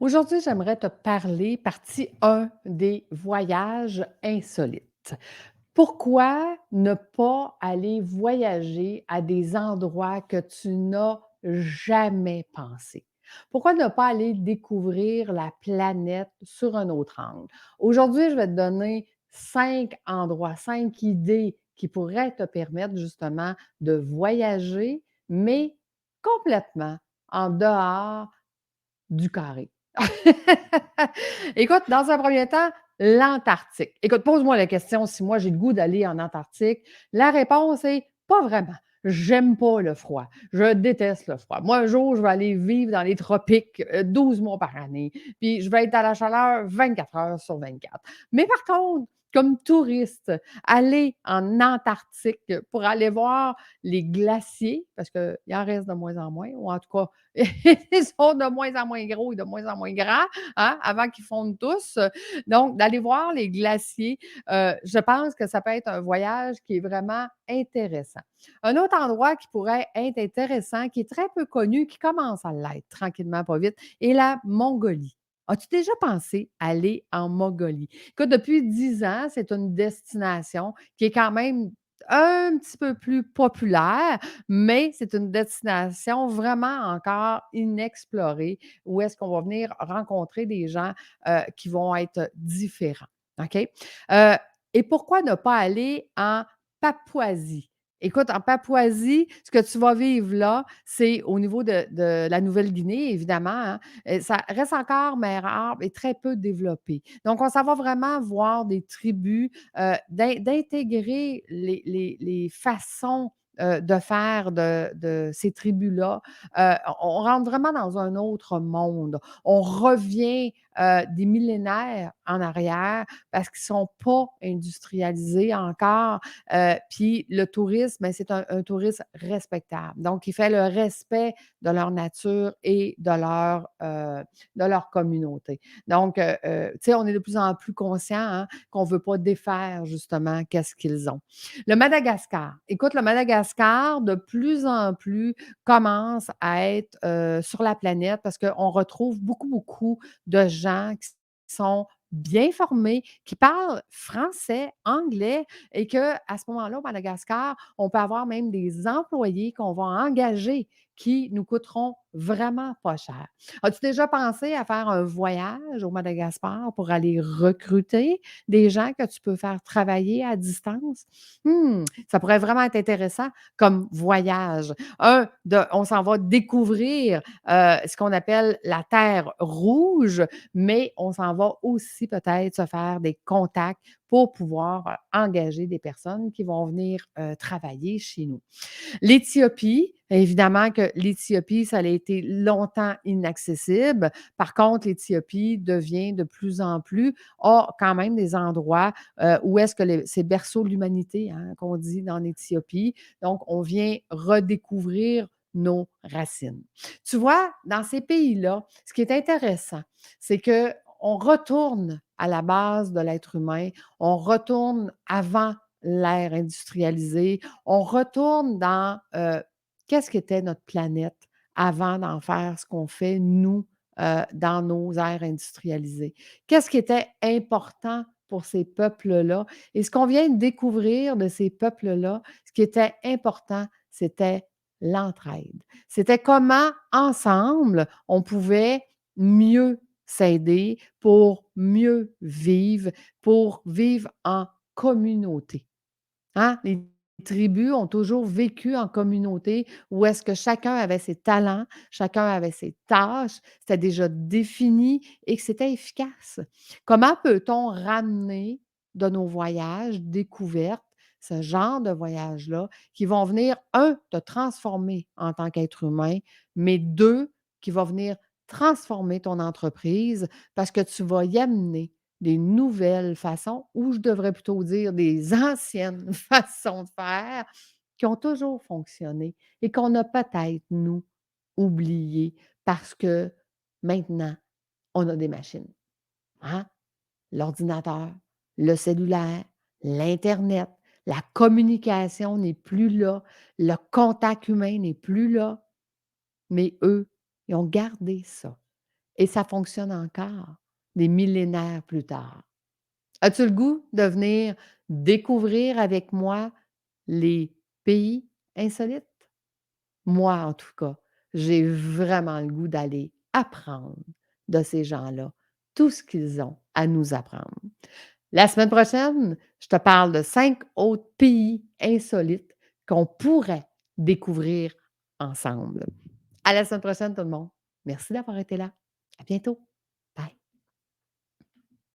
Aujourd'hui, j'aimerais te parler, partie 1 des voyages insolites. Pourquoi ne pas aller voyager à des endroits que tu n'as jamais pensé? Pourquoi ne pas aller découvrir la planète sur un autre angle? Aujourd'hui, je vais te donner 5 endroits, 5 idées qui pourraient te permettre justement de voyager, mais complètement en dehors du carré. Écoute, dans un premier temps, l'Antarctique. Écoute, pose-moi la question si moi j'ai le goût d'aller en Antarctique. La réponse est pas vraiment. J'aime pas le froid. Je déteste le froid. Moi, un jour, je vais aller vivre dans les tropiques 12 mois par année. Puis je vais être à la chaleur 24 heures sur 24. Mais par contre, comme touriste, aller en Antarctique pour aller voir les glaciers, parce qu'il en reste de moins en moins, ou en tout cas, ils sont de moins en moins gros et de moins en moins grands, hein, avant qu'ils fondent tous. Donc, d'aller voir les glaciers, je pense que ça peut être un voyage qui est vraiment intéressant. Un autre endroit qui pourrait être intéressant, qui est très peu connu, qui commence à l'être tranquillement, pas vite, est la Mongolie. As-tu déjà pensé aller en Mongolie? Écoute, depuis 10 ans, c'est une destination qui est quand même un petit peu plus populaire, mais c'est une destination vraiment encore inexplorée où est-ce qu'on va venir rencontrer des gens, qui vont être différents, OK? Et pourquoi ne pas aller en Papouasie? Écoute, en Papouasie, ce que tu vas vivre là, c'est au niveau de la Nouvelle-Guinée, évidemment, hein, ça reste encore mer arbre et très peu développé. Donc, on s'en va vraiment voir des tribus, d'intégrer les façons, de faire de ces tribus-là. On rentre vraiment dans un autre monde. On revient, des millénaires en arrière parce qu'ils ne sont pas industrialisés encore, puis le tourisme, ben, c'est un tourisme respectable. Donc, il fait le respect de leur nature et de leur communauté. Donc, tu sais, on est de plus en plus conscient, hein, qu'on ne veut pas défaire justement qu'est-ce qu'ils ont. Le Madagascar. Écoute, le Madagascar, de plus en plus, commence à être, sur la planète parce qu'on retrouve beaucoup, beaucoup de gens qui sont bien formés, qui parlent français, anglais et qu'à ce moment-là, au Madagascar, on peut avoir même des employés qu'on va engager qui nous coûteront vraiment pas cher. As-tu déjà pensé à faire un voyage au Madagascar pour aller recruter des gens que tu peux faire travailler à distance? Ça pourrait vraiment être intéressant comme voyage. On s'en va découvrir, ce qu'on appelle la terre rouge, mais on s'en va aussi peut-être se faire des contacts pour pouvoir, engager des personnes qui vont venir, travailler chez nous. L'Éthiopie, évidemment que l'Éthiopie, ça a été longtemps inaccessible. Par contre, l'Éthiopie devient de plus en plus a quand même des endroits, où est-ce que c'est berceau de l'humanité, hein, qu'on dit dans l'Éthiopie. Donc, on vient redécouvrir nos racines. Tu vois, dans ces pays-là, ce qui est intéressant, c'est qu'on retourne à la base de l'être humain, on retourne avant l'ère industrialisée, on retourne dans, qu'est-ce qu'était notre planète avant d'en faire ce qu'on fait, nous, dans nos aires industrialisées? Qu'est-ce qui était important pour ces peuples-là? Et ce qu'on vient de découvrir de ces peuples-là, ce qui était important, c'était l'entraide. C'était comment, ensemble, on pouvait mieux s'aider pour mieux vivre, pour vivre en communauté. Hein? Les tribus ont toujours vécu en communauté où est-ce que chacun avait ses talents, chacun avait ses tâches, c'était déjà défini et que c'était efficace. Comment peut-on ramener de nos voyages, découvertes, ce genre de voyages-là qui vont venir, un, te transformer en tant qu'être humain, mais deux, qui va venir transformer ton entreprise parce que tu vas y amener des nouvelles façons ou je devrais plutôt dire des anciennes façons de faire qui ont toujours fonctionné et qu'on a peut-être, nous, oubliées parce que maintenant, on a des machines, hein? L'ordinateur, le cellulaire, l'internet, la communication n'est plus là, le contact humain n'est plus là, mais eux, ils ont gardé ça. et ça fonctionne encore des millénaires plus tard. As-tu le goût de venir découvrir avec moi les pays insolites? Moi, en tout cas, j'ai vraiment le goût d'aller apprendre de ces gens-là tout ce qu'ils ont à nous apprendre. La semaine prochaine, je te parle de 5 autres pays insolites qu'on pourrait découvrir ensemble. À la semaine prochaine, tout le monde. Merci d'avoir été là. À bientôt.